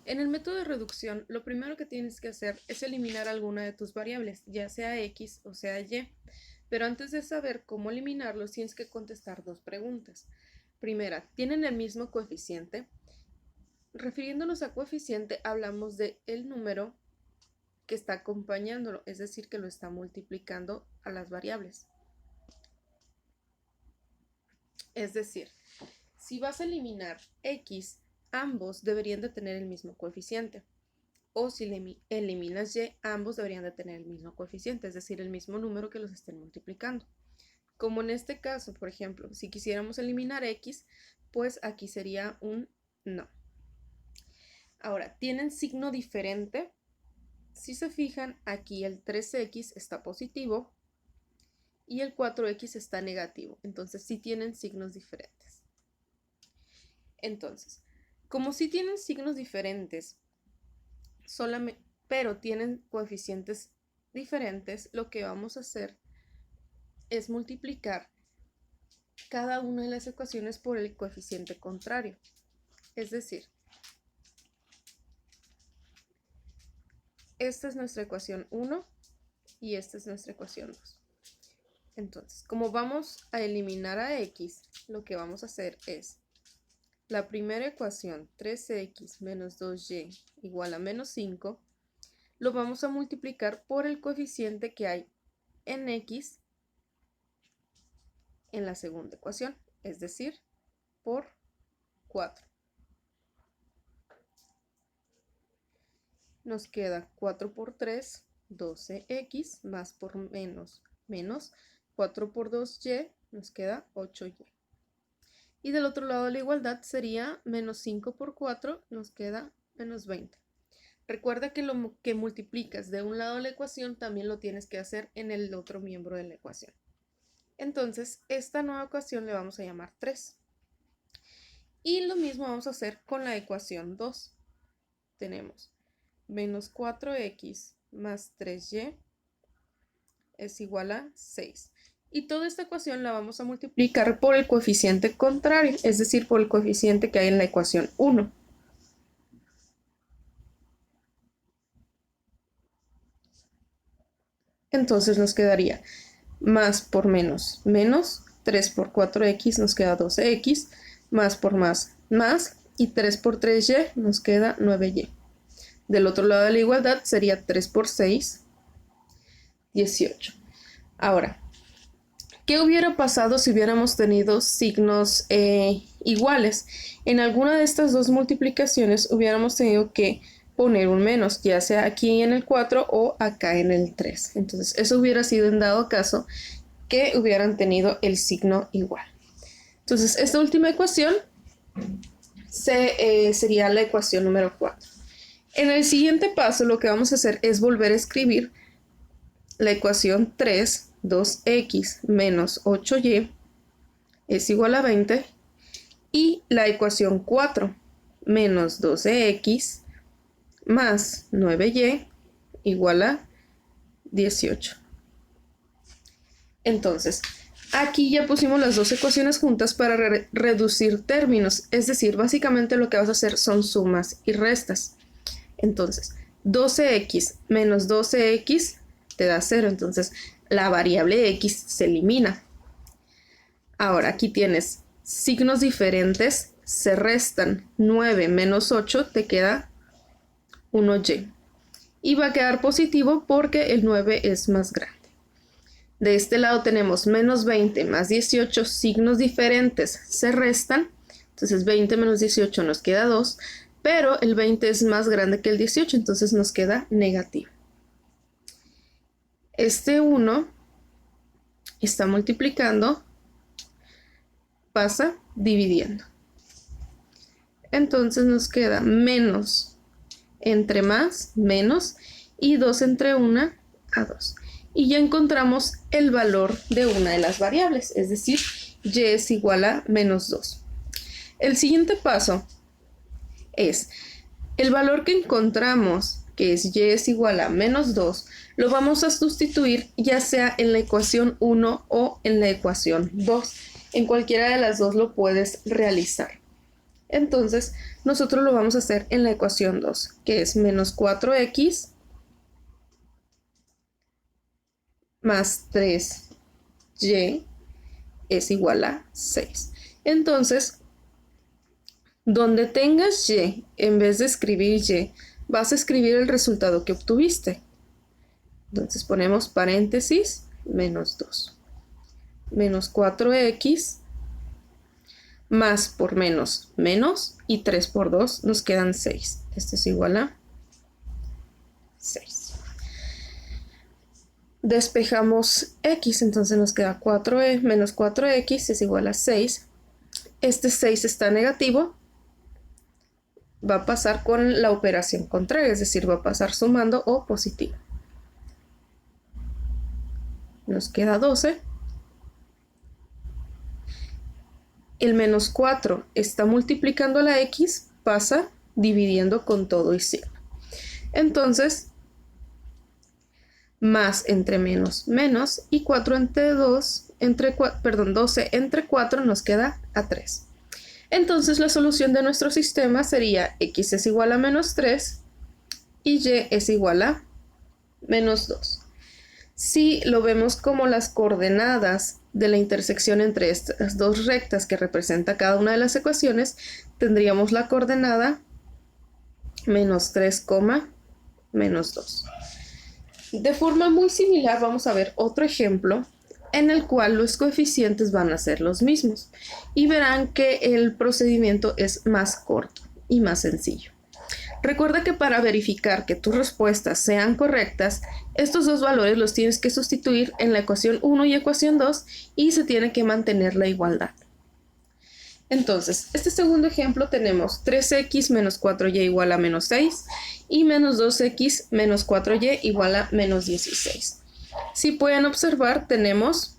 En el método de reducción, lo primero que tienes que hacer es eliminar alguna de tus variables, ya sea x o sea y. Pero antes de saber cómo eliminarlos, tienes que contestar dos preguntas. Primera, ¿tienen el mismo coeficiente? Refiriéndonos a coeficiente, hablamos de el número que está acompañándolo, es decir, que lo está multiplicando a las variables. Es decir, si vas a eliminar x, ambos deberían de tener el mismo coeficiente. O si eliminas y, ambos deberían de tener el mismo coeficiente, es decir, el mismo número que los estén multiplicando. Como en este caso, por ejemplo, si quisiéramos eliminar x, pues aquí sería un no. Ahora, ¿tienen signo diferente? Si se fijan, aquí el 3x está positivo y el 4x está negativo. Entonces, sí tienen signos diferentes. Entonces, como sí tienen signos diferentes, pero tienen coeficientes diferentes, lo que vamos a hacer es multiplicar cada una de las ecuaciones por el coeficiente contrario. Es decir, esta es nuestra ecuación 1 y esta es nuestra ecuación 2. Entonces, como vamos a eliminar a x, lo que vamos a hacer es la primera ecuación, 3x menos 2y igual a menos 5, lo vamos a multiplicar por el coeficiente que hay en x en la segunda ecuación, es decir, por 4. Nos queda 4 por 3, 12x, más por menos, menos 4 por 2y, nos queda 8y. Y del otro lado de la igualdad sería menos 5 por 4, nos queda menos 20. Recuerda que lo que multiplicas de un lado de la ecuación también lo tienes que hacer en el otro miembro de la ecuación. Entonces, esta nueva ecuación le vamos a llamar 3. Y lo mismo vamos a hacer con la ecuación 2. Tenemos menos 4x más 3y es igual a 6. Y toda esta ecuación la vamos a multiplicar por el coeficiente contrario, es decir, por el coeficiente que hay en la ecuación 1. Entonces nos quedaría más por menos, menos, 3 por 4x nos queda 12x, más por más, y 3 por 3y nos queda 9y. Del otro lado de la igualdad sería 3 por 6, 18. Ahora, ¿qué hubiera pasado si hubiéramos tenido signos iguales? En alguna de estas dos multiplicaciones hubiéramos tenido que poner un menos, ya sea aquí en el 4 o acá en el 3. Entonces, eso hubiera sido en dado caso que hubieran tenido el signo igual. Entonces, esta última ecuación sería la ecuación número 4. En el siguiente paso, lo que vamos a hacer es volver a escribir la ecuación 3, 2x menos 8y es igual a 20, y la ecuación 4, menos 12x más 9y igual a 18. Entonces, aquí ya pusimos las dos ecuaciones juntas para reducir términos, es decir, básicamente lo que vas a hacer son sumas y restas. Entonces, 12x menos 12x te da 0, entonces la variable x se elimina. Ahora, aquí tienes signos diferentes, se restan 9 menos 8, te queda 1y. Y va a quedar positivo porque el 9 es más grande. De este lado tenemos menos 20 más 18, signos diferentes se restan. Entonces 20 menos 18 nos queda 2, pero el 20 es más grande que el 18, entonces nos queda negativo. Este 1 está multiplicando, pasa dividiendo. Entonces nos queda menos entre más, menos, y 2 entre 1 a 2. Y ya encontramos el valor de una de las variables, es decir, y es igual a menos 2. El siguiente paso es el valor que encontramos, que es y es igual a menos 2, lo vamos a sustituir ya sea en la ecuación 1 o en la ecuación 2. En cualquiera de las dos lo puedes realizar. Entonces nosotros lo vamos a hacer en la ecuación 2, que es menos 4x más 3y es igual a 6. Entonces, donde tengas y, en vez de escribir y, vas a escribir el resultado que obtuviste. Entonces ponemos paréntesis, menos 2. Menos 4x más por menos, menos, y 3 por 2 nos quedan 6. Esto es igual a 6. Despejamos x, entonces nos queda 4e menos 4x es igual a 6. Este 6 está negativo, va a pasar con la operación contraria, es decir, va a pasar sumando o positivo. Nos queda 12. El menos 4 está multiplicando a la x, pasa dividiendo con todo y signo. Entonces, más entre menos, menos, y 4 entre 2, 12 entre 4 nos queda a 3. Entonces la solución de nuestro sistema sería x es igual a menos 3 y y es igual a menos 2. Si lo vemos como las coordenadas de la intersección entre estas dos rectas que representa cada una de las ecuaciones, tendríamos la coordenada menos 3, menos 2. De forma muy similar vamos a ver otro ejemplo en el cual los coeficientes van a ser los mismos y verán que el procedimiento es más corto y más sencillo. Recuerda que para verificar que tus respuestas sean correctas, estos dos valores los tienes que sustituir en la ecuación 1 y ecuación 2 y se tiene que mantener la igualdad. Entonces, este segundo ejemplo tenemos 3x menos 4y igual a menos 6 y menos 2x menos 4y igual a menos 16. Si pueden observar, tenemos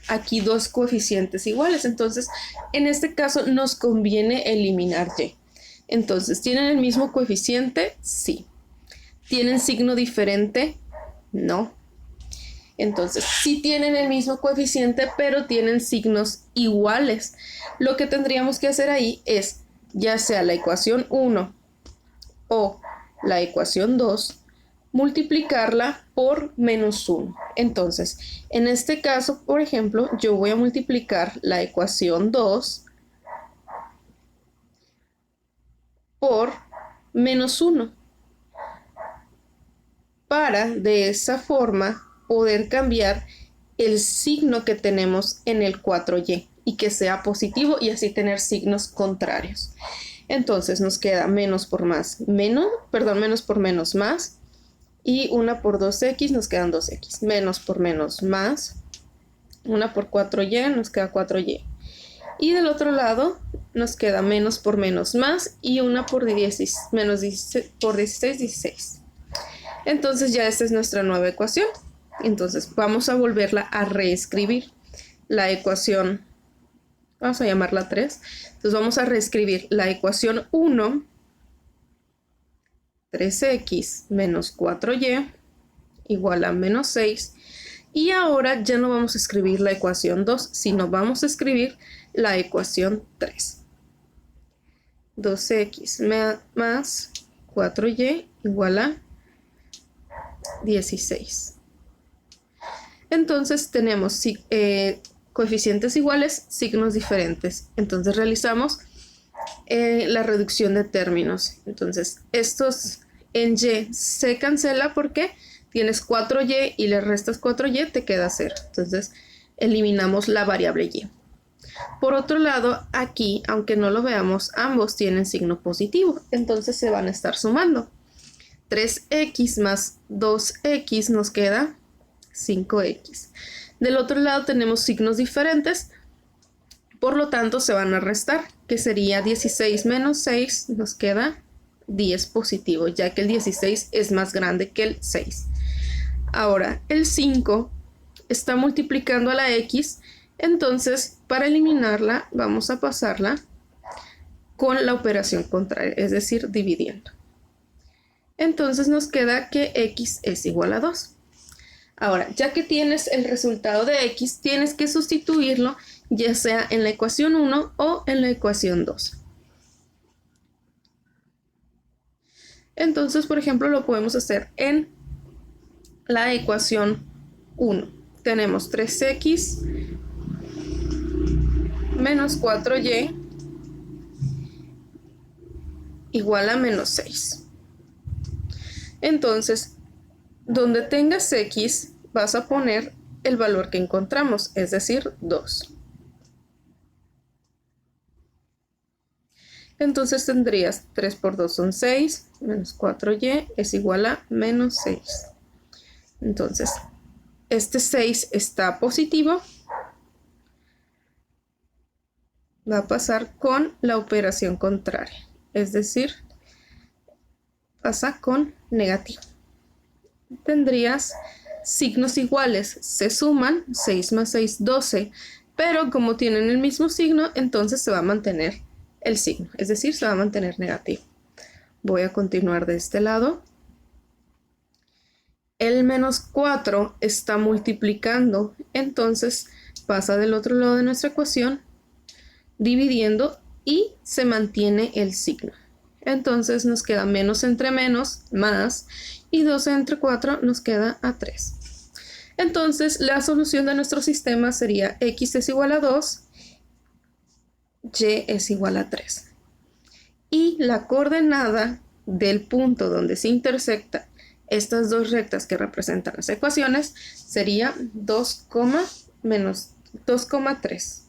aquí dos coeficientes iguales, entonces en este caso nos conviene eliminar y. Entonces, ¿tienen el mismo coeficiente? Sí. ¿Tienen signo diferente? No. Entonces, sí tienen el mismo coeficiente, pero tienen signos iguales. Lo que tendríamos que hacer ahí es, ya sea la ecuación 1 o la ecuación 2, multiplicarla por menos 1. Entonces, en este caso, por ejemplo, yo voy a multiplicar la ecuación 2 por menos 1 para de esa forma poder cambiar el signo que tenemos en el 4y y que sea positivo y así tener signos contrarios. Entonces nos queda menos por más menos, menos por menos más, y 1 por 2x nos quedan 2x, menos por menos más, 1 por 4y nos queda 4y. Y del otro lado nos queda menos por menos más y 1 por 16, menos 16 por 16, 16. Entonces ya esta es nuestra nueva ecuación. Entonces vamos a volverla a reescribir. La ecuación, vamos a llamarla 3. Entonces vamos a reescribir la ecuación 1, 3x menos 4y igual a menos 6. Y ahora ya no vamos a escribir la ecuación 2, sino vamos a escribir la ecuación 3. 2x más 4y igual a 16. Entonces tenemos coeficientes iguales, signos diferentes. Entonces realizamos la reducción de términos. Entonces estos en y se cancela porque tienes 4y y le restas 4y, te queda 0. Entonces eliminamos la variable y. Por otro lado, aquí, aunque no lo veamos, ambos tienen signo positivo, entonces se van a estar sumando. 3x más 2x nos queda 5x. Del otro lado tenemos signos diferentes, por lo tanto se van a restar, que sería 16 menos 6, nos queda 10 positivo, ya que el 16 es más grande que el 6. Ahora, el 5 está multiplicando a la x, entonces para eliminarla vamos a pasarla con la operación contraria, es decir, dividiendo. Entonces nos queda que x es igual a 2. Ahora, ya que tienes el resultado de x, tienes que sustituirlo ya sea en la ecuación 1 o en la ecuación 2. Entonces, por ejemplo, lo podemos hacer en la ecuación 1. Tenemos 3x menos 4y igual a menos 6. Entonces, donde tengas x, vas a poner el valor que encontramos, es decir, 2. Entonces tendrías 3 por 2 son 6, menos 4y es igual a menos 6. Entonces, este 6 está positivo, va a pasar con la operación contraria, es decir, pasa con negativo. Tendrías signos iguales, se suman, 6 más 6, 12, pero como tienen el mismo signo, entonces se va a mantener el signo, es decir, se va a mantener negativo. Voy a continuar de este lado. El menos 4 está multiplicando, entonces pasa del otro lado de nuestra ecuación, dividiendo y se mantiene el signo. Entonces nos queda menos entre menos, más, y 12 entre 4 nos queda a 3. Entonces la solución de nuestro sistema sería x es igual a 2, y es igual a 3. Y la coordenada del punto donde se intersecta estas dos rectas que representan las ecuaciones sería 2, menos 2,3.